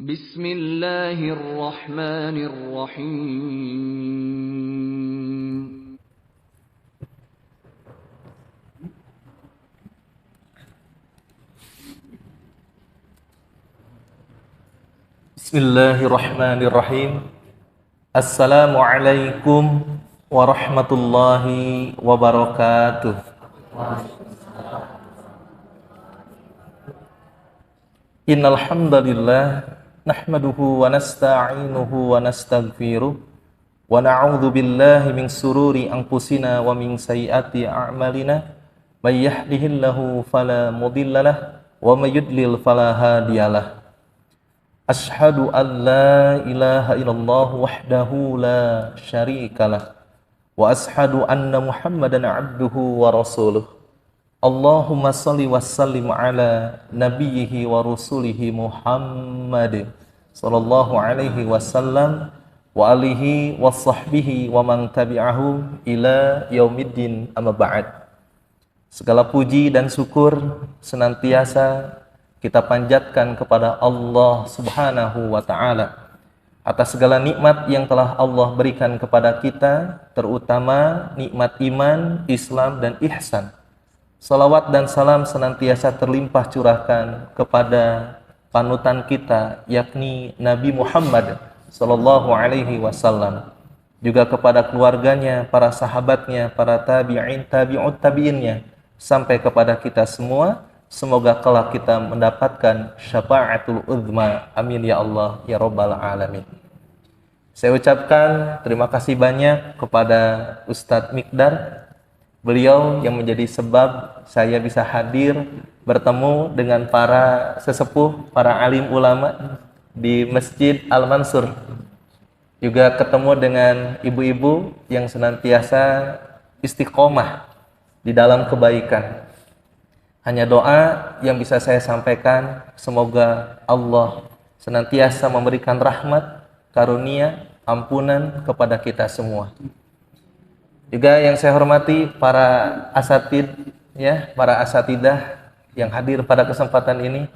Bismillahirrahmanirrahim. Bismillahirrahmanirrahim. Assalamualaikum warahmatullahi wabarakatuh. Innal hamdalillah nahmaduhu wa nasta'inuhu wa nastaghfiruh wa na'udzu billahi min sururi anfusina wa min sayyiati a'malina may yahdihillahu fala mudhillalah wa may yudlil fala hadiyalah. Ashhadu an la ilaha illallah wahdahu la syarikalah wa ashhadu anna Muhammadan abduhu wa rasuluh. Allahumma salli wa sallim ala nabiyhi wa rusulihi Muhammad sallallahu alaihi wasallam wa alihi wa sahbihi wa man tabi'ahu ila yaumiddin amma ba'd. Segala puji dan syukur senantiasa kita panjatkan kepada Allah Subhanahu wa ta'ala atas segala nikmat yang telah Allah berikan kepada kita, terutama nikmat iman, Islam, dan ihsan. Salawat dan salam senantiasa terlimpah curahkan kepada panutan kita, yakni Nabi Muhammad sallallahu alaihi wasallam, juga kepada keluarganya, para sahabatnya, para tabi'in, tabi'ut tabi'innya, sampai kepada kita semua. Semoga kelak kita mendapatkan syafaatul uzma. Amin ya Allah ya rabbal alamin. Saya ucapkan terima kasih banyak kepada Ustadz Mikdar, beliau yang menjadi sebab saya bisa hadir bertemu dengan para sesepuh, para alim ulama di Masjid Al-Mansur. Juga ketemu dengan ibu-ibu yang senantiasa istiqomah di dalam kebaikan. Hanya doa yang bisa saya sampaikan, semoga Allah senantiasa memberikan rahmat, karunia, ampunan kepada kita semua. Juga yang saya hormati para asatid, ya, para asatidah yang hadir pada kesempatan ini,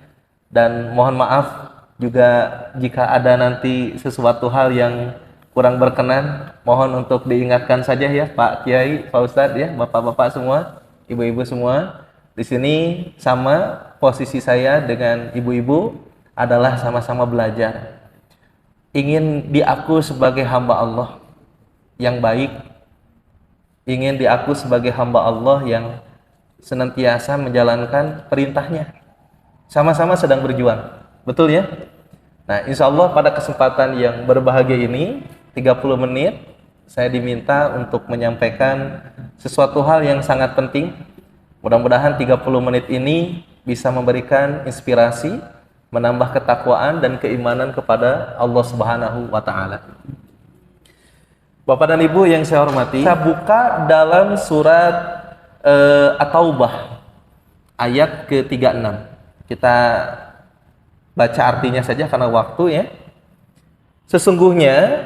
dan mohon maaf juga jika ada nanti sesuatu hal yang kurang berkenan, mohon untuk diingatkan saja ya Pak Kiai, Pak Ustadz, ya, bapak-bapak semua, ibu-ibu semua. Di sini sama posisi saya dengan ibu-ibu adalah sama-sama belajar. Ingin diaku sebagai hamba Allah yang baik, ingin diaku sebagai hamba Allah yang senantiasa menjalankan perintahnya. Sama-sama sedang berjuang, betul ya? Nah, insya Allah pada kesempatan yang berbahagia ini, 30 menit, saya diminta untuk menyampaikan sesuatu hal yang sangat penting. Mudah-mudahan 30 menit ini bisa memberikan inspirasi, menambah ketakwaan dan keimanan kepada Allah Subhanahu wa ta'ala. Bapak dan Ibu yang saya hormati, kita buka dalam surat At-Taubah ayat ke-36. Kita baca artinya saja karena waktu, ya. Sesungguhnya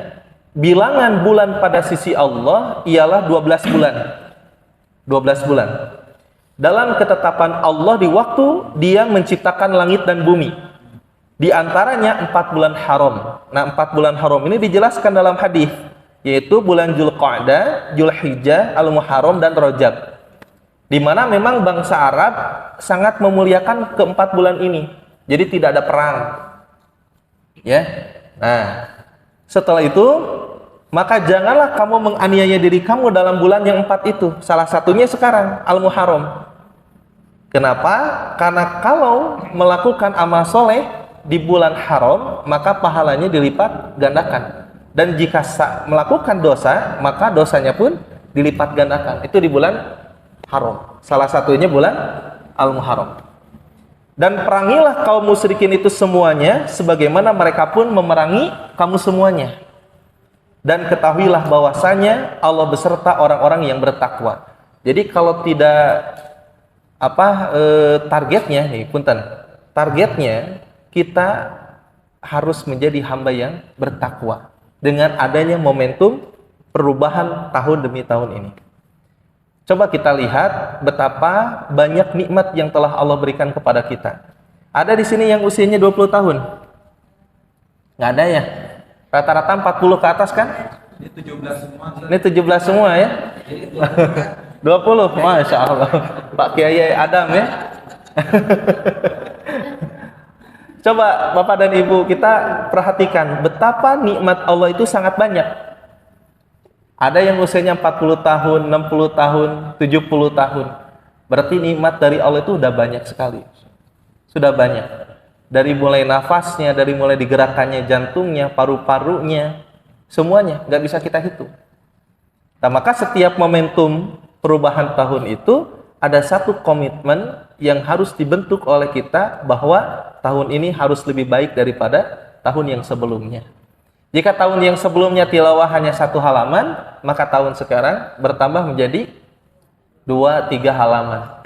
bilangan bulan pada sisi Allah ialah 12 bulan. 12 bulan. Dalam ketetapan Allah di waktu Dia menciptakan langit dan bumi. Di antaranya 4 bulan haram. Nah, 4 bulan haram ini dijelaskan dalam hadis, yaitu bulan Dzulqa'dah, Dzulhijjah, Al-Muharram, dan Rajab. Di mana memang bangsa Arab sangat memuliakan keempat bulan ini. Jadi tidak ada perang. Ya. Nah, setelah itu maka janganlah kamu menganiaya diri kamu dalam bulan yang 4 itu. Salah satunya sekarang, Al-Muharram. Kenapa? Karena kalau melakukan amal soleh di bulan haram, maka pahalanya dilipat gandakan. Dan jika melakukan dosa, maka dosanya pun dilipat gandakan. Itu di bulan haram. Salah satunya bulan Al-Muharram. Dan perangilah kaum musyrikin itu semuanya, sebagaimana mereka pun memerangi kamu semuanya. Dan ketahuilah bahwasanya Allah beserta orang-orang yang bertakwa. Jadi kalau tidak targetnya nih, punten. Targetnya kita harus menjadi hamba yang bertakwa dengan adanya momentum perubahan tahun demi tahun ini. Coba kita lihat betapa banyak nikmat yang telah Allah berikan kepada kita. Ada di sini yang usianya 20 tahun. Nggak ada ya? Rata-rata 40 ke atas kan? Ini 17 semua. Ini 17 semua ya? 20, Masya Allah. Pak Kiai Adam ya. Coba Bapak dan Ibu kita perhatikan betapa nikmat Allah itu sangat banyak. Ada yang usianya 40 tahun, 60 tahun, 70 tahun. Berarti nikmat dari Allah itu udah banyak sekali. Sudah banyak. Dari mulai nafasnya, dari mulai digerakkannya jantungnya, paru-parunya, semuanya nggak bisa kita hitung. Nah, maka setiap momentum perubahan tahun itu ada satu komitmen yang harus dibentuk oleh kita bahwa tahun ini harus lebih baik daripada tahun yang sebelumnya. Jika tahun yang sebelumnya tilawah hanya 1 halaman, maka tahun sekarang bertambah menjadi 2-3 halaman.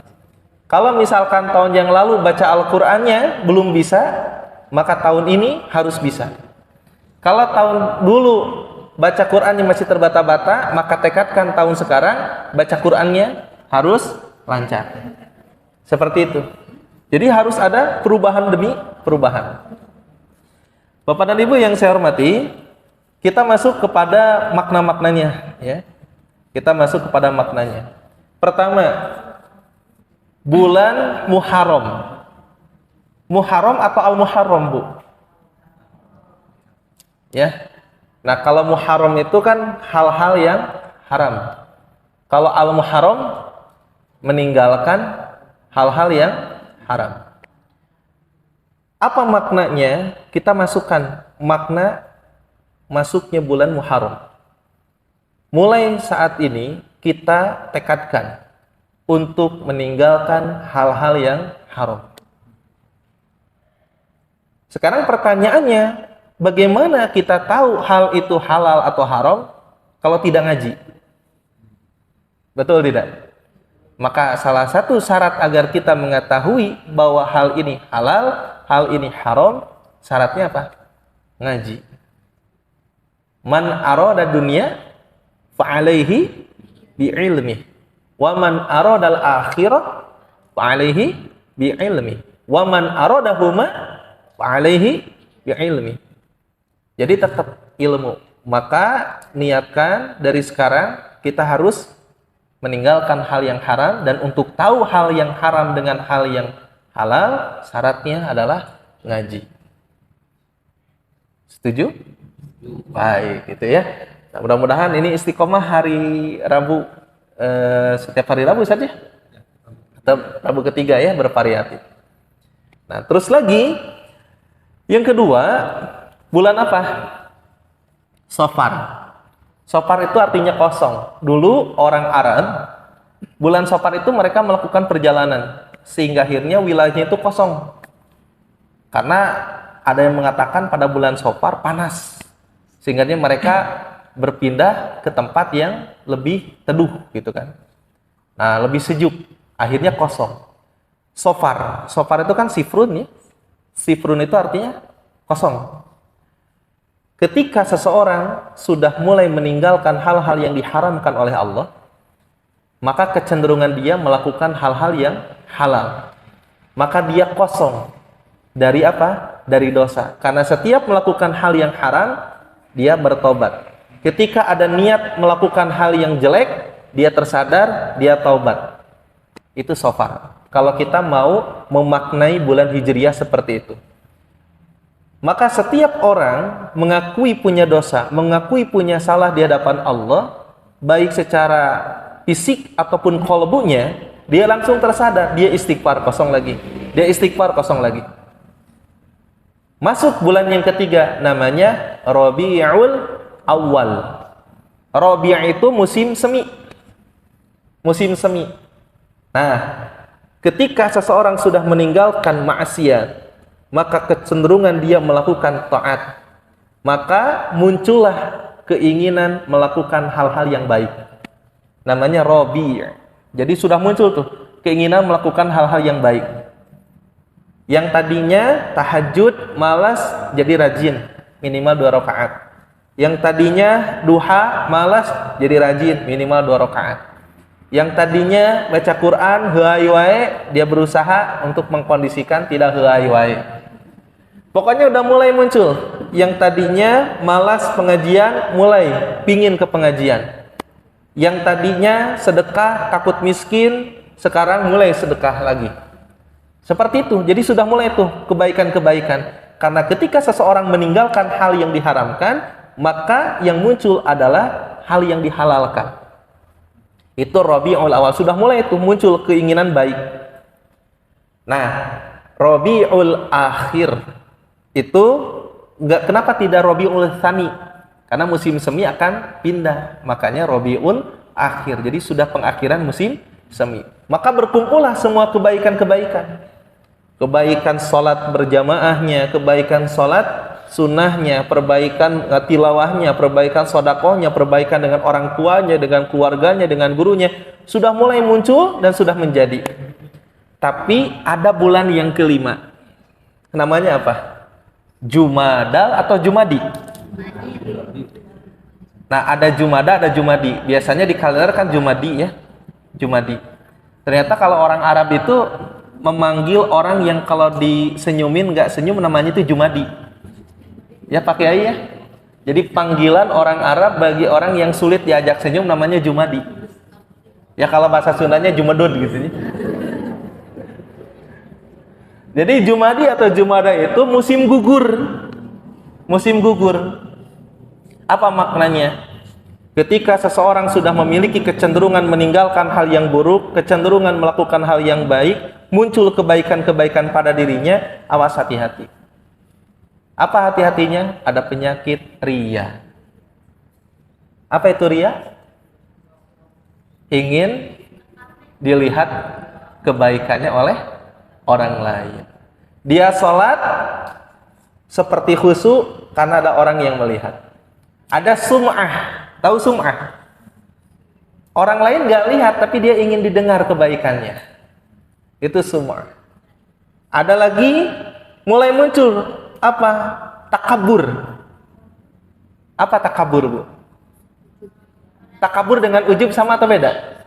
Kalau misalkan tahun yang lalu baca Al-Qur'annya belum bisa, maka tahun ini harus bisa. Kalau tahun dulu baca Qur'annya masih terbata-bata, maka tekadkan tahun sekarang baca Qur'annya harus lancar. Seperti itu. Jadi harus ada perubahan demi perubahan. Bapak dan Ibu yang saya hormati, kita masuk kepada makna-maknanya ya. Kita masuk kepada maknanya. Pertama, bulan Muharram. Muharram atau Al-Muharram, Bu? Ya. Nah, kalau Muharram itu kan hal-hal yang haram. Kalau Al-Muharram meninggalkan hal-hal yang haram. Apa maknanya? Kita masukkan makna masuknya bulan Muharram. Mulai saat ini kita tekadkan untuk meninggalkan hal-hal yang haram. Sekarang pertanyaannya, bagaimana kita tahu hal itu halal atau haram kalau tidak ngaji? Betul tidak? Maka salah satu syarat agar kita mengetahui bahwa hal ini halal, hal ini haram, syaratnya apa? Ngaji. Man arada dunya fa'alaihi bi'ilmi. Wa man aradal akhirah fa'alaihi bi'ilmi. Wa man aradahuma fa'alaihi bi'ilmi. Jadi tetap ilmu. Maka niatkan dari sekarang kita harus meninggalkan hal yang haram, dan untuk tahu hal yang haram dengan hal yang halal, syaratnya adalah ngaji. Setuju? Baik, gitu ya. Nah, mudah-mudahan ini istiqomah hari Rabu, setiap hari Rabu saja. Atau Rabu ketiga ya, bervariatif. Nah, terus lagi, yang kedua, bulan apa? Safar. Safar itu artinya kosong. Dulu orang Arab, bulan Safar itu mereka melakukan perjalanan, sehingga akhirnya wilayahnya itu kosong. Karena ada yang mengatakan pada bulan Safar panas, sehingga mereka berpindah ke tempat yang lebih teduh, gitu kan. Nah, lebih sejuk. Akhirnya kosong. Safar itu kan sifrun ya. Sifrun itu artinya kosong. Ketika seseorang sudah mulai meninggalkan hal-hal yang diharamkan oleh Allah, maka kecenderungan dia melakukan hal-hal yang halal. Maka dia kosong dari apa? Dari dosa. Karena setiap melakukan hal yang haram, dia bertobat. Ketika ada niat melakukan hal yang jelek, dia tersadar, dia taubat. Itu Safar. Kalau kita mau memaknai bulan Hijriah seperti itu. Maka setiap orang mengakui punya dosa, mengakui punya salah di hadapan Allah, baik secara fisik ataupun qalbunya, dia langsung tersadar, dia istighfar kosong lagi. Dia istighfar kosong lagi. Masuk bulan yang ketiga, namanya Rabiul Awal. Rabi' itu musim semi. Musim semi. Nah, ketika seseorang sudah meninggalkan maksiat, maka kecenderungan dia melakukan taat, maka muncullah keinginan melakukan hal-hal yang baik. Namanya Rabi'. Jadi sudah muncul tuh keinginan melakukan hal-hal yang baik. Yang tadinya tahajud malas jadi rajin, minimal 2 rakaat. Yang tadinya duha malas jadi rajin, minimal 2 rakaat. Yang tadinya baca Quran heuai wae, dia berusaha untuk mengkondisikan tidak heuai wae. Pokoknya udah mulai muncul. Yang tadinya malas pengajian, mulai pingin ke pengajian. Yang tadinya sedekah, takut miskin, sekarang mulai sedekah lagi. Seperti itu. Jadi sudah mulai tuh kebaikan-kebaikan. Karena ketika seseorang meninggalkan hal yang diharamkan, maka yang muncul adalah hal yang dihalalkan. Itu Rabiul Awal. Sudah mulai tuh muncul keinginan baik. Nah, Rabiul Akhir itu kenapa tidak Rabiul Tsani? Karena musim semi akan pindah, makanya Rabiul Akhir. Jadi sudah pengakhiran musim semi. Maka berkumpullah semua kebaikan-kebaikan. Kebaikan sholat berjamaahnya, kebaikan sholat sunnahnya, perbaikan tilawahnya, perbaikan sodakohnya, perbaikan dengan orang tuanya, dengan keluarganya, dengan gurunya. Sudah mulai muncul dan sudah menjadi. Tapi ada bulan yang kelima. Namanya apa? Jumadal atau Jumadi? Nah, ada Jumada, ada Jumadi. Biasanya di kalender kan Jumadi ya. Jumadi. Ternyata kalau orang Arab itu memanggil orang yang kalau disenyumin nggak senyum namanya itu Jumadi. Ya pakai aja ya. Jadi panggilan orang Arab bagi orang yang sulit diajak senyum namanya Jumadi. Ya kalau bahasa Sundanya Jumedud gitu ya. Jadi Jumadi atau Jumada itu musim gugur. Musim gugur. Apa maknanya? Ketika seseorang sudah memiliki kecenderungan meninggalkan hal yang buruk, kecenderungan melakukan hal yang baik, muncul kebaikan-kebaikan pada dirinya, awas hati-hati. Apa hati-hatinya? Ada penyakit riya. Apa itu riya? Ingin dilihat kebaikannya oleh orang lain. Dia sholat seperti khusyuk karena ada orang yang melihat. Ada sum'ah. Tahu sum'ah? Orang lain nggak lihat tapi dia ingin didengar kebaikannya. Itu sum'ah. Ada lagi mulai muncul apa? Takabur. Apa takabur, Bu? Takabur dengan ujub sama atau beda?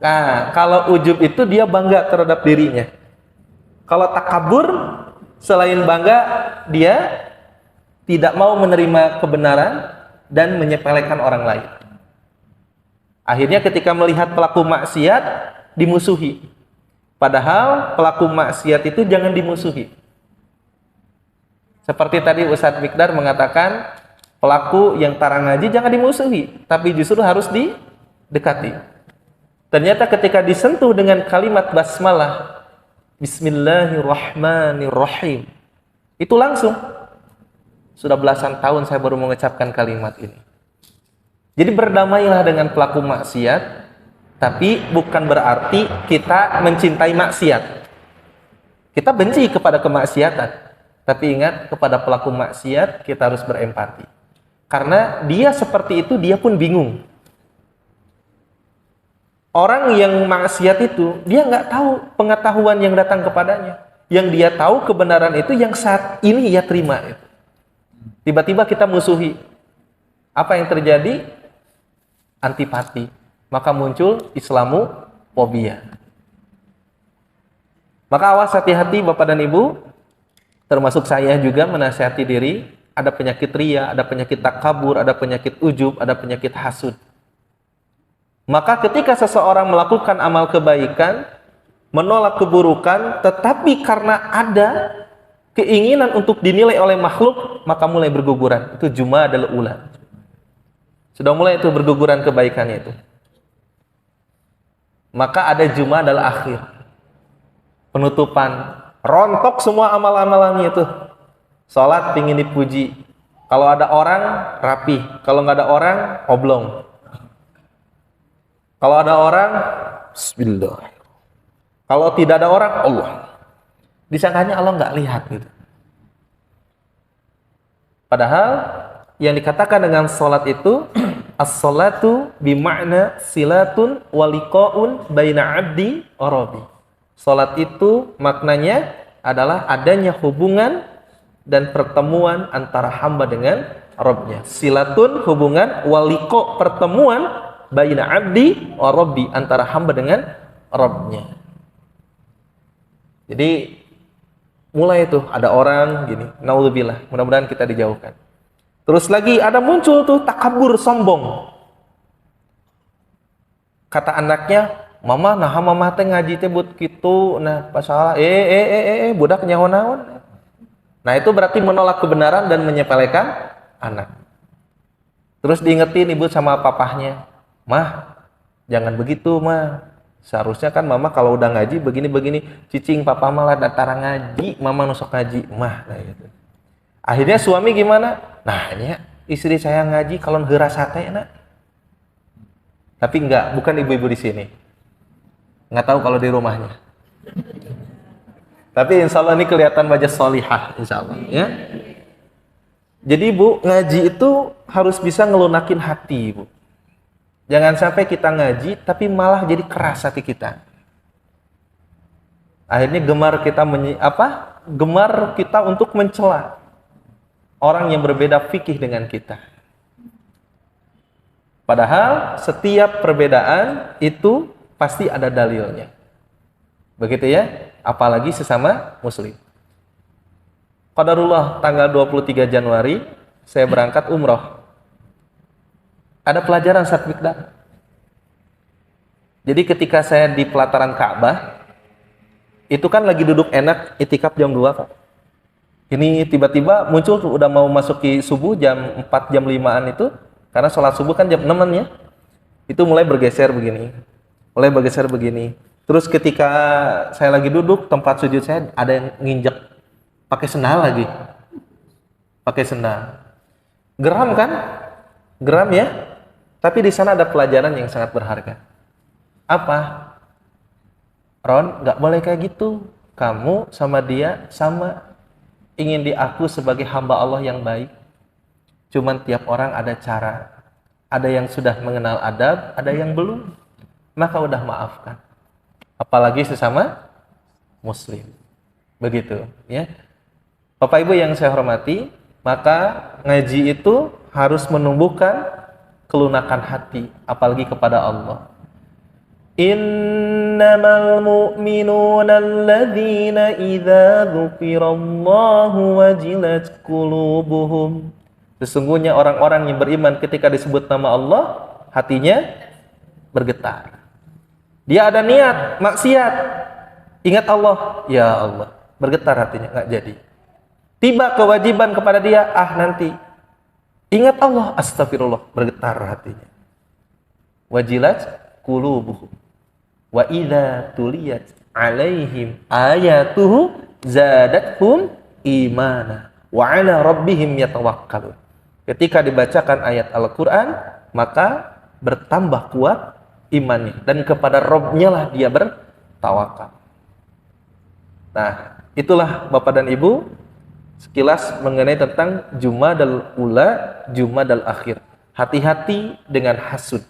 Nah, kalau ujub itu dia bangga terhadap dirinya. Kalau takabur, selain bangga, dia tidak mau menerima kebenaran dan menyepelekan orang lain. Akhirnya ketika melihat pelaku maksiat, dimusuhi. Padahal pelaku maksiat itu jangan dimusuhi. Seperti tadi Ustadz Mikdar mengatakan, pelaku yang tarang ngaji jangan dimusuhi, tapi justru harus didekati. Ternyata ketika disentuh dengan kalimat basmalah, Bismillahirrahmanirrahim, itu langsung. Sudah belasan tahun saya baru mengucapkan kalimat ini. Jadi berdamailah dengan pelaku maksiat, tapi bukan berarti kita mencintai maksiat. Kita benci kepada kemaksiatan, tapi ingat kepada pelaku maksiat kita harus berempati. Karena dia seperti itu, dia pun bingung. Orang yang maksiat itu, dia nggak tahu pengetahuan yang datang kepadanya. Yang dia tahu kebenaran itu yang saat ini ia terima itu. Tiba-tiba kita musuhi. Apa yang terjadi? Antipati. Maka muncul Islamofobia. Maka awas hati-hati Bapak dan Ibu, termasuk saya juga menasihati diri, ada penyakit riya, ada penyakit takabur, ada penyakit ujub, ada penyakit hasud. Maka ketika seseorang melakukan amal kebaikan, menolak keburukan, tetapi karena ada keinginan untuk dinilai oleh makhluk, maka mulai berguguran. Itu Jumadal Ula. Sudah mulai itu berguguran kebaikannya itu. Maka ada Jumadal Akhir. Penutupan. Rontok semua amal-amalannya itu. Salat pingin dipuji. Kalau ada orang, rapi. Kalau nggak ada orang, oblong. Kalau ada orang, Bismillah. Kalau tidak ada orang, Allah. Disangkanya Allah nggak lihat gitu. Padahal yang dikatakan dengan salat itu as-salatu bima'na silatun waliqa'un baina 'abdi wa rabbi. Salat itu maknanya adalah adanya hubungan dan pertemuan antara hamba dengan Rabbnya. Silatun hubungan, waliqa pertemuan baina 'abdi wa rabbi antara hamba dengan Rabbnya. Jadi mulai tuh ada orang gini, naudzubillah, mudah-mudahan kita dijauhkan. Terus lagi ada muncul tuh takabur, sombong. Kata anaknya, mama nah mama teh ngaji teh buat kitu, nah pasalah budak nyaho naon. Nah itu berarti menolak kebenaran dan menyepelekan anak. Terus diingetin ibu sama papahnya, mah jangan begitu mah. Seharusnya kan mama kalau udah ngaji begini-begini, cicing papa malah datang ngaji, mama nusuk ngaji, mah. Nah gitu. Akhirnya suami gimana? Nah ya istri saya ngaji kalau heura sate nak. Tapi enggak, bukan ibu-ibu di sini. Nggak tahu kalau di rumahnya. Tapi insya Allah ini kelihatan wajah solihah, insya Allah. Ya. Jadi bu, ngaji itu harus bisa ngelunakin hati, bu. Jangan sampai kita ngaji, tapi malah jadi keras hati kita. Akhirnya gemar kita untuk mencela orang yang berbeda fikih dengan kita. Padahal setiap perbedaan itu pasti ada dalilnya. Begitu ya, apalagi sesama muslim. Qadarullah tanggal 23 Januari saya berangkat umroh. Ada pelajaran Ustaz Mikdam. Jadi ketika saya di pelataran Ka'bah, itu kan lagi duduk enak itikaf jam 2, Pak. Ini tiba-tiba muncul tuh udah mau masuki subuh jam 4 jam 5-an itu, karena sholat subuh kan jam 6-an ya. Itu mulai bergeser begini. Terus ketika saya lagi duduk, tempat sujud saya ada yang nginjek pakai sendal lagi. Geram kan? Geram ya? Tapi di sana ada pelajaran yang sangat berharga. Apa? Ron, nggak boleh kayak gitu. Kamu sama dia sama, ingin diaku sebagai hamba Allah yang baik. Cuman tiap orang ada cara. Ada yang sudah mengenal adab, ada yang belum. Maka udah maafkan. Apalagi sesama muslim. Begitu ya. Bapak Ibu yang saya hormati, maka ngaji itu harus menumbuhkan kelunakan hati, apalagi kepada Allah. Innamal mu'minuna alladzina idza dzukirallahu wajilat qulubuhum. Sesungguhnya orang-orang yang beriman ketika disebut nama Allah, hatinya bergetar. Dia ada niat maksiat, ingat Allah, ya Allah, bergetar hatinya, nggak jadi. Tiba kewajiban kepada dia, nanti. Ingat Allah, astagfirullah, bergetar hatinya. Wajilat qulubuhum. Wa idza tuliyat alaihim ayatuhu zadathum imana wa ala rabbihim yatawakkalun. Ketika dibacakan ayat Al-Qur'an, maka bertambah kuat imannya dan kepada Rabb-nya lah dia bertawakal. Nah, itulah Bapak dan Ibu sekilas mengenai tentang Jumadal Ula, Jumadal Akhir. Hati-hati dengan hasud.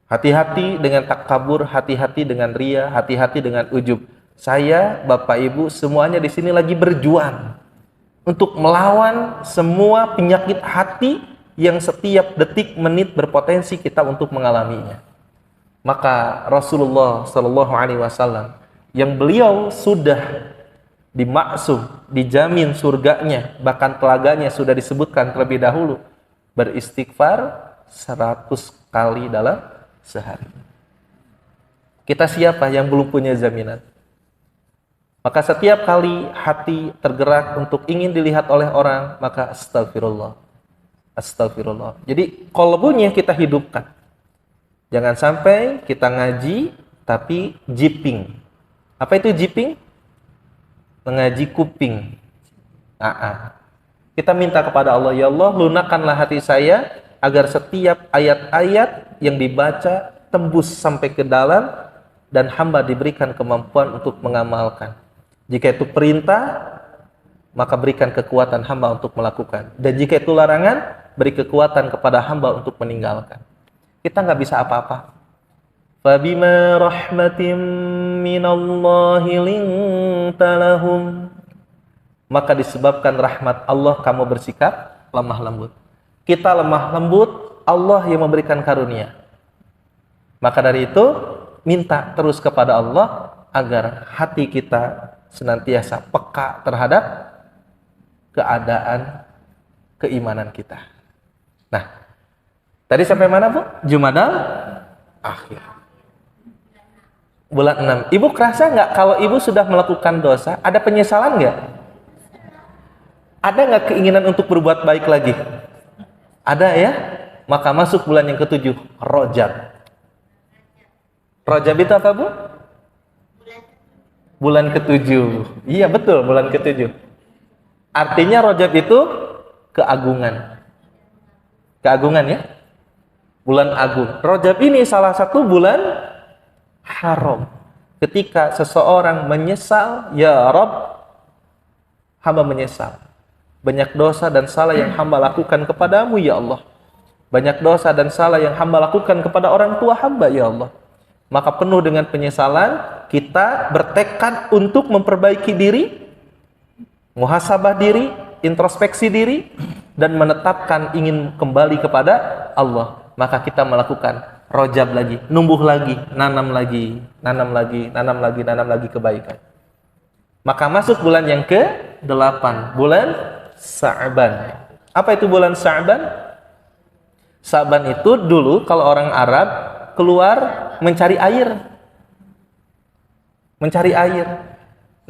Hati-hati dengan takabur, hati-hati dengan ria, hati-hati dengan ujub. Saya, Bapak Ibu, semuanya di sini lagi berjuang untuk melawan semua penyakit hati yang setiap detik menit berpotensi kita untuk mengalaminya. Maka Rasulullah Shallallahu Alaihi Wasallam yang beliau sudah dimaksum, dijamin surganya, bahkan telaganya sudah disebutkan terlebih dahulu, beristighfar 100 kali dalam sehari. Kita siapa yang belum punya jaminan? Maka setiap kali hati tergerak untuk ingin dilihat oleh orang, maka astagfirullah. Astagfirullah. Jadi qalbunya kita hidupkan. Jangan sampai kita ngaji tapi jiping. Apa itu jiping? Mengaji kuping. Kita minta kepada Allah, ya Allah, lunakkanlah hati saya agar setiap ayat-ayat yang dibaca tembus sampai ke dalam dan hamba diberikan kemampuan untuk mengamalkan. Jika itu perintah, maka berikan kekuatan hamba untuk melakukan. Dan jika itu larangan, beri kekuatan kepada hamba untuk meninggalkan. Kita nggak bisa apa-apa. Fabima rahmatim minallahi linta lahum. Maka disebabkan rahmat Allah kamu bersikap lemah lembut. Kita lemah lembut, Allah yang memberikan karunia. Maka dari itu, minta terus kepada Allah agar hati kita senantiasa peka terhadap keadaan keimanan kita. Nah, tadi sampai mana, Bu? Jumadal akhir. Bulan 6. Ibu kerasa nggak kalau ibu sudah melakukan dosa, ada penyesalan nggak? Ada nggak keinginan untuk berbuat baik lagi? Ada ya? Maka masuk bulan yang ke-7, Rajab. Rajab itu apa, Bu? Bulan ke-7. Iya betul, bulan ke-7. Artinya Rajab itu keagungan. Keagungan ya? Bulan agung. Rajab ini salah satu bulan haram. Ketika seseorang menyesal, ya Rabb, hamba menyesal. Banyak dosa dan salah yang hamba lakukan kepadamu, ya Allah. Banyak dosa dan salah yang hamba lakukan kepada orang tua hamba, ya Allah. Maka penuh dengan penyesalan, kita bertekad untuk memperbaiki diri, muhasabah diri, introspeksi diri, dan menetapkan ingin kembali kepada Allah. Maka kita melakukan Rajab lagi, numbuh lagi, nanam lagi, nanam lagi, nanam lagi, nanam lagi kebaikan. Maka masuk bulan yang ke-8, bulan Sa'ban. Apa itu bulan Sa'ban? Sa'ban itu dulu kalau orang Arab keluar mencari air. Mencari air.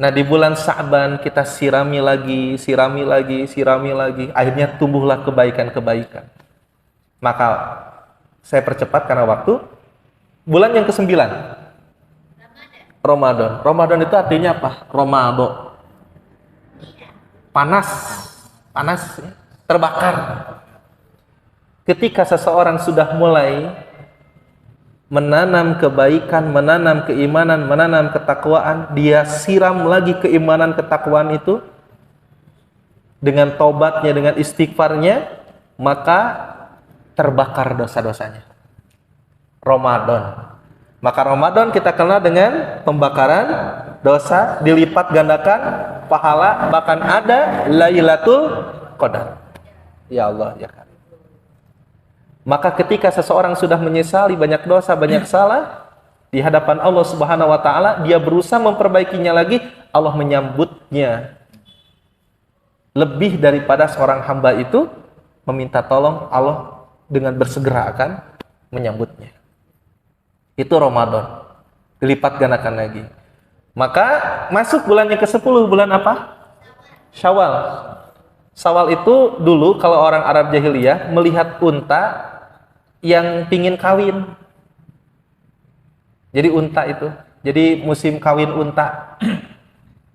Nah, di bulan Sa'ban kita sirami lagi, sirami lagi, sirami lagi. Akhirnya tumbuhlah kebaikan-kebaikan. Maka saya percepat karena waktu. Bulan yang ke-9. Ramadan. Ramadan itu artinya apa? Romado. Panas. Panas, terbakar. Ketika seseorang sudah mulai menanam kebaikan, menanam keimanan, menanam ketakwaan, dia siram lagi keimanan ketakwaan itu dengan taubatnya, dengan istighfarnya, maka terbakar dosa-dosanya. Ramadan. Maka Ramadan kita kenal dengan pembakaran dosa, dilipat gandakan pahala, bahkan ada Lailatul Qadar. Ya Allah, ya kan. Maka ketika seseorang sudah menyesali banyak dosa, banyak salah di hadapan Allah Subhanahu wa taala, dia berusaha memperbaikinya lagi, Allah menyambutnya. Lebih daripada seorang hamba itu meminta tolong, Allah dengan bersegera akan menyambutnya. Itu Ramadan. Dilipat gandakan lagi. Maka masuk bulan yang ke-10, bulan apa? Syawal. Syawal itu dulu kalau orang Arab jahiliyah melihat unta yang pingin kawin. Jadi unta itu. Jadi musim kawin unta.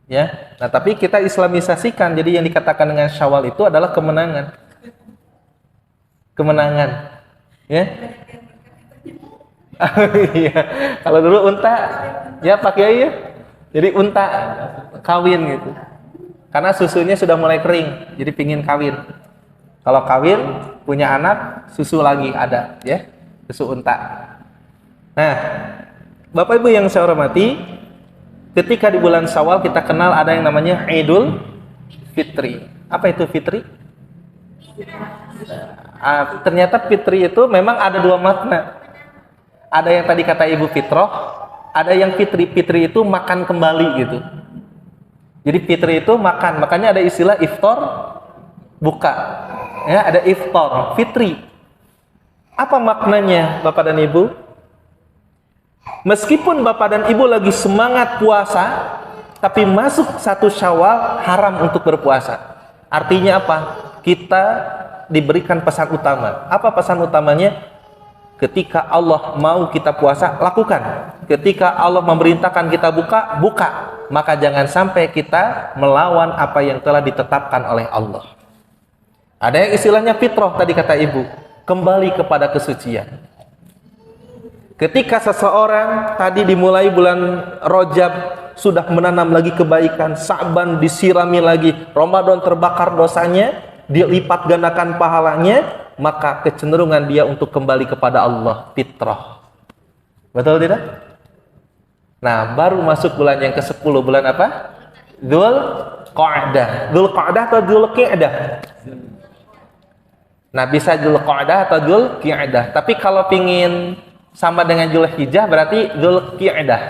Ya. Nah, tapi kita islamisasikan. Jadi yang dikatakan dengan Syawal itu adalah kemenangan. Kemenangan. Ya. Iya. Kalau dulu unta ya pakai ya. Jadi unta kawin gitu. Karena susunya sudah mulai kering, jadi pingin kawin. Kalau kawin, punya anak, susu lagi ada, ya, susu unta. Nah, Bapak Ibu yang saya hormati, ketika di bulan Syawal kita kenal ada yang namanya Idul Fitri. Apa itu Fitri? Ternyata Fitri itu memang ada dua makna. Ada yang tadi kata Ibu Fitroh, ada yang Fitri. Fitri itu makan kembali gitu. Jadi Fitri itu makan, makanya ada istilah iftar buka. Ya, ada iftar, Fitri. Apa maknanya Bapak dan Ibu? Meskipun Bapak dan Ibu lagi semangat puasa, tapi masuk 1 Syawal haram untuk berpuasa. Artinya apa? Kita diberikan pesan utama. Apa pesan utamanya? Ketika Allah mau kita puasa, lakukan. Ketika Allah memerintahkan kita buka, buka. Maka jangan sampai kita melawan apa yang telah ditetapkan oleh Allah. Ada yang istilahnya fitrah tadi kata Ibu, kembali kepada kesucian. Ketika seseorang tadi dimulai bulan Rajab sudah menanam lagi kebaikan, Sa'ban disirami lagi, Ramadan terbakar dosanya, dilipat gandakan pahalanya, maka kecenderungan dia untuk kembali kepada Allah, fitrah. Betul tidak? Nah, baru masuk bulan yang ke-10, bulan apa? Dzulqa'dah. Dzulqa'dah atau Dzulqi'dah? Nah, bisa Dzulqa'dah atau Dzulqi'dah. Tapi kalau pingin sama dengan Dzulhijjah berarti Dzulqi'dah.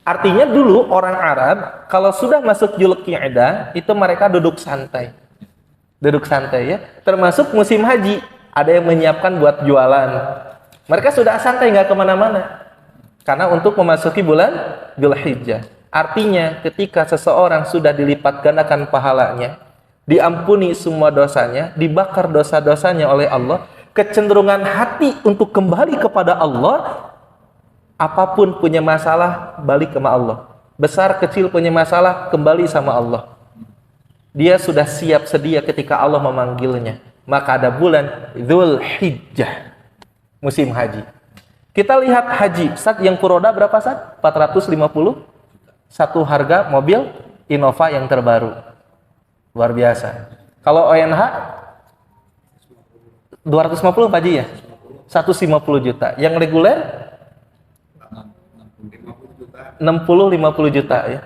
Artinya dulu orang Arab kalau sudah masuk Dzulqa'dah itu mereka duduk santai. Duduk santai ya. Termasuk musim haji, ada yang menyiapkan buat jualan. Mereka sudah santai, nggak kemana-mana. Karena untuk memasuki bulan Dzulhijjah. Artinya ketika seseorang sudah dilipat gandakan pahalanya, diampuni semua dosanya, dibakar dosa-dosanya oleh Allah, kecenderungan hati untuk kembali kepada Allah, apapun punya masalah, balik sama Allah. Besar kecil punya masalah, kembali sama Allah. Dia sudah siap sedia ketika Allah memanggilnya. Maka ada bulan Dzulhijjah, musim haji. Kita lihat haji, Sat, yang furoda berapa, Sat? 450. Satu harga mobil Innova yang terbaru. Luar biasa. Kalau ONH 250 Pak Haji ya? 150 juta. Yang reguler 60-50 juta ya.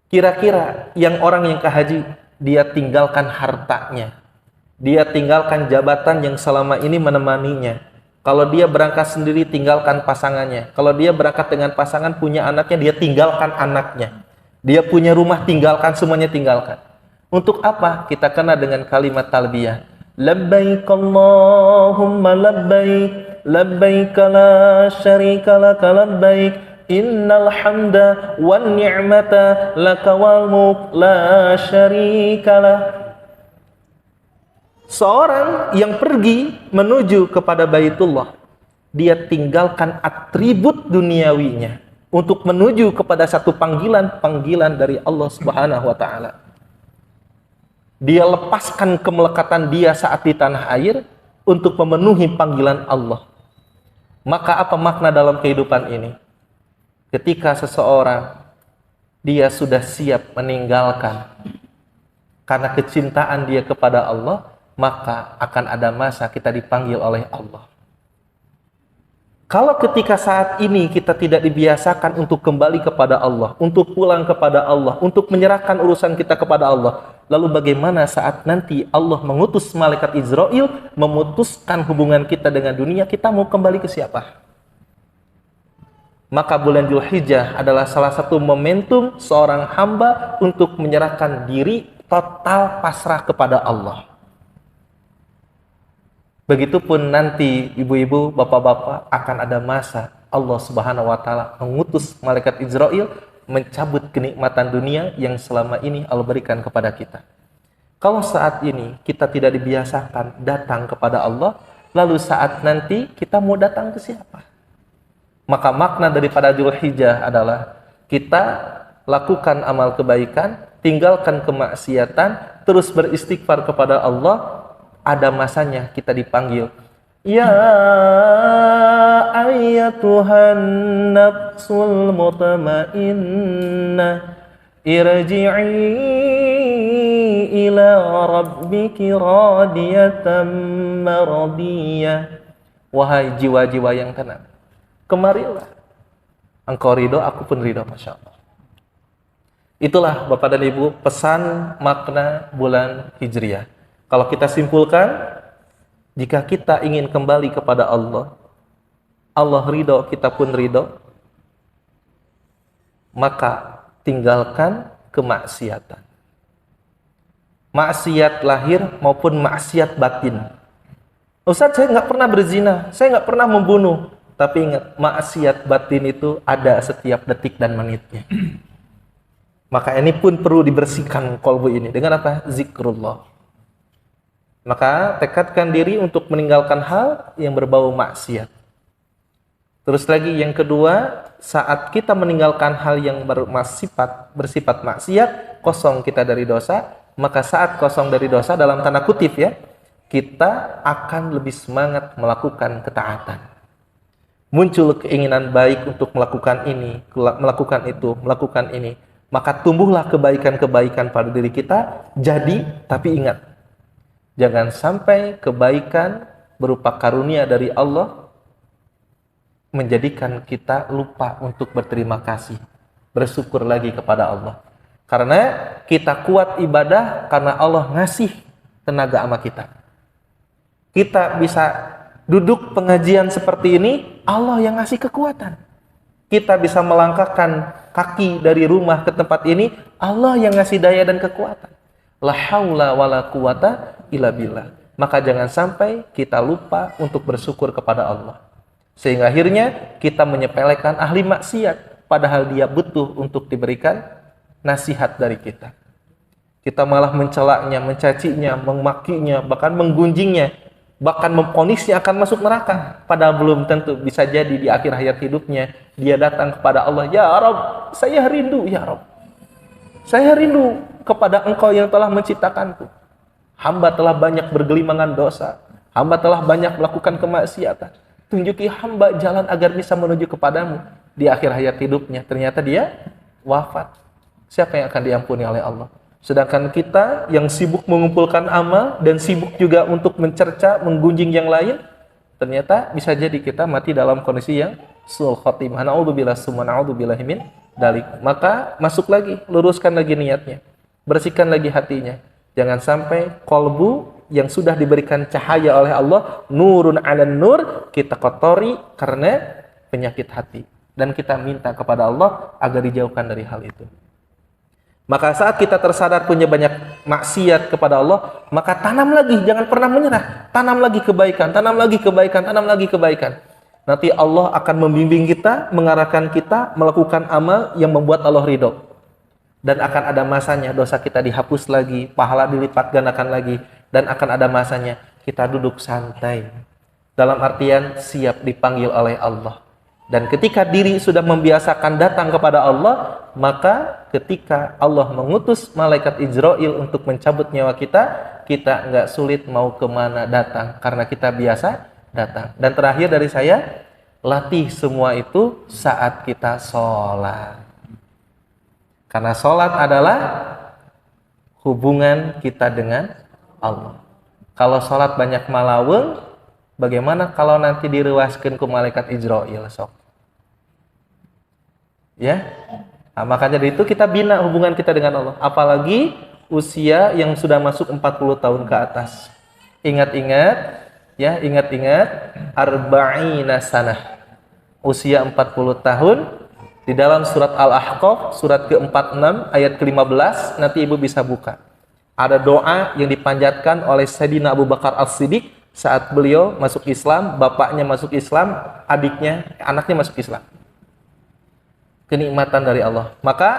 Kira-kira yang orang yang ke haji, dia tinggalkan hartanya, dia tinggalkan jabatan yang selama ini menemaninya. Kalau dia berangkat sendiri, tinggalkan pasangannya. Kalau dia berangkat dengan pasangan, punya anaknya, dia tinggalkan anaknya. Dia punya rumah, tinggalkan, semuanya tinggalkan. Untuk apa? Kita kena dengan kalimat talbiyah. Labbaik Allahumma labbaik, labbaik la syarika laka labbaik, innal hamda wan ni'mata laka wal mulk la syarikalah. Seorang yang pergi menuju kepada Baitullah, dia tinggalkan atribut duniawinya untuk menuju kepada satu panggilan dari Allah Subhanahu wa taala. Dia lepaskan kemelekatan dia saat di tanah air untuk memenuhi panggilan Allah. Maka apa makna dalam kehidupan ini? Ketika seseorang dia sudah siap meninggalkan karena kecintaan dia kepada Allah, maka akan ada masa kita dipanggil oleh Allah. Kalau ketika saat ini kita tidak dibiasakan untuk kembali kepada Allah, untuk pulang kepada Allah, untuk menyerahkan urusan kita kepada Allah, lalu bagaimana saat nanti Allah mengutus malaikat Israel memutuskan hubungan kita dengan dunia, kita mau kembali ke siapa? Maka bulan Dzulhijjah adalah salah satu momentum seorang hamba untuk menyerahkan diri total pasrah kepada Allah. Begitupun nanti ibu-ibu, bapak-bapak, akan ada masa Allah Subhanahu wa taala mengutus malaikat Israel mencabut kenikmatan dunia yang selama ini Allah berikan kepada kita. Kalau saat ini kita tidak dibiasakan datang kepada Allah, lalu saat nanti kita mau datang ke siapa? Maka makna daripada Dzulhijjah adalah kita lakukan amal kebaikan, tinggalkan kemaksiatan, terus beristighfar kepada Allah. Ada masanya kita dipanggil. Ya ayyatuhan nafsul mutmainnah, irji'i ila rabbiki radiyatan maradiyah. Wahai jiwa-jiwa yang tenang, kemarilah. Engkau ridho, aku pun ridho, Masya Allah. Itulah Bapak dan Ibu pesan makna bulan Hijriah. Kalau kita simpulkan, jika kita ingin kembali kepada Allah, Allah ridho, kita pun ridho, maka tinggalkan kemaksiatan. Maksiat lahir maupun maksiat batin. Ustaz, saya nggak pernah berzina, saya nggak pernah membunuh. Tapi ingat, maksiat batin itu ada setiap detik dan menitnya. Maka ini pun perlu dibersihkan kolbu ini. Dengan apa? Zikrullah. Maka tekadkan diri untuk meninggalkan hal yang berbau maksiat. Terus lagi yang kedua, saat kita meninggalkan hal yang bersifat maksiat, kosong kita dari dosa, maka saat kosong dari dosa dalam tanda kutip ya, kita akan lebih semangat melakukan ketaatan. Muncul keinginan baik untuk melakukan ini, melakukan itu, melakukan ini. Maka tumbuhlah kebaikan-kebaikan pada diri kita. Jadi, tapi ingat, jangan sampai kebaikan berupa karunia dari Allah menjadikan kita lupa untuk berterima kasih, bersyukur lagi kepada Allah. Karena kita kuat ibadah karena Allah ngasih tenaga sama kita. Kita bisa duduk pengajian seperti ini, Allah yang ngasih kekuatan. kita bisa melangkahkan kaki dari rumah ke tempat ini, Allah yang ngasih daya dan kekuatan. La haula wala quwata illa billah. Maka jangan sampai kita lupa untuk bersyukur kepada Allah. Sehingga akhirnya kita menyepelekan ahli maksiat, padahal dia butuh untuk diberikan nasihat dari kita. Kita malah mencelaknya, mencacinya, memakinya, bahkan menggunjingnya, bahkan memponisnya akan masuk neraka. Padahal belum tentu, bisa jadi di akhir hayat hidupnya dia datang kepada Allah, ya Rabb, saya rindu ya Rabb. Saya rindu kepada Engkau yang telah menciptakanku. Hamba telah banyak bergelimangan dosa. Hamba telah banyak melakukan kemaksiatan. Tunjuki hamba jalan agar bisa menuju kepadamu. Di akhir hayat hidupnya, ternyata dia wafat. Siapa yang akan diampuni oleh Allah? Sedangkan kita yang sibuk mengumpulkan amal dan sibuk juga untuk mencerca, menggunjing yang lain, ternyata bisa jadi kita mati dalam kondisi yang su'ul khotimah. Na'udzubillah summa na'udzubillahi min dalik. Maka masuk lagi, luruskan lagi niatnya, bersihkan lagi hatinya. Jangan sampai kolbu yang sudah diberikan cahaya oleh Allah, nurun 'alan nur, kita kotori karena penyakit hati. Dan kita minta kepada Allah agar dijauhkan dari hal itu. Maka saat kita tersadar punya banyak maksiat kepada Allah, maka tanam lagi, jangan pernah menyerah. Tanam lagi kebaikan, tanam lagi kebaikan, tanam lagi kebaikan. Nanti Allah akan membimbing kita, mengarahkan kita melakukan amal yang membuat Allah ridho. Dan akan ada masanya dosa kita dihapus lagi, pahala dilipat gandakan lagi, dan akan ada masanya kita duduk santai. Dalam artian siap dipanggil oleh Allah. Dan ketika diri sudah membiasakan datang kepada Allah, maka ketika Allah mengutus malaikat Israil untuk mencabut nyawa kita nggak sulit mau kemana datang, karena kita biasa datang. Dan terakhir dari saya, latih semua itu saat kita sholat. Karena sholat adalah hubungan kita dengan Allah. Kalau sholat banyak malaweng, bagaimana kalau nanti diruaskan ke malaikat Israil sok? Ya, nah, makanya dari itu kita bina hubungan kita dengan Allah. Apalagi usia yang sudah masuk 40 tahun ke atas. Ingat-ingat, ya, ingat-ingat, arba'ina sanah. Usia 40 tahun, di dalam surat Al-Ahqaf, surat ke-46, ayat ke-15, nanti ibu bisa buka. Ada doa yang dipanjatkan oleh Sayyidina Abu Bakar As-Siddiq saat beliau masuk Islam, bapaknya masuk Islam, anaknya masuk Islam. Kenikmatan dari Allah. Maka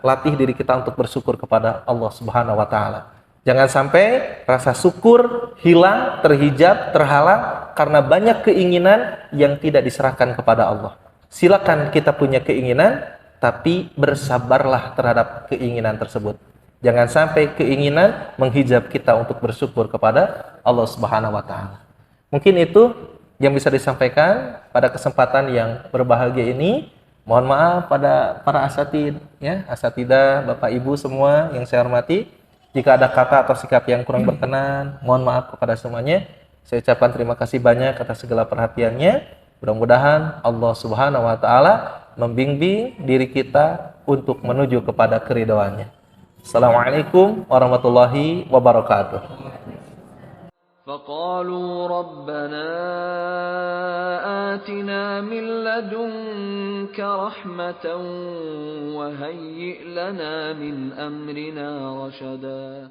latih diri kita untuk bersyukur kepada Allah Subhanahu wa taala. Jangan sampai rasa syukur hilang, terhijab, terhalang karena banyak keinginan yang tidak diserahkan kepada Allah. Silakan kita punya keinginan, tapi bersabarlah terhadap keinginan tersebut. Jangan sampai keinginan menghijab kita untuk bersyukur kepada Allah Subhanahu wa taala. Mungkin itu yang bisa disampaikan pada kesempatan yang berbahagia ini. Mohon maaf pada para asatid, ya, asatidah, Bapak Ibu semua yang saya hormati. Jika ada kata atau sikap yang kurang berkenan, mohon maaf kepada semuanya. Saya ucapkan terima kasih banyak atas segala perhatiannya. Mudah-mudahan Allah Subhanahu wa taala membimbing diri kita untuk menuju kepada keridhaannya. Assalamualaikum warahmatullahi wabarakatuh. فقالوا ربنا آتنا من لدنك رحمة وهيئ لنا من أمرنا رشدا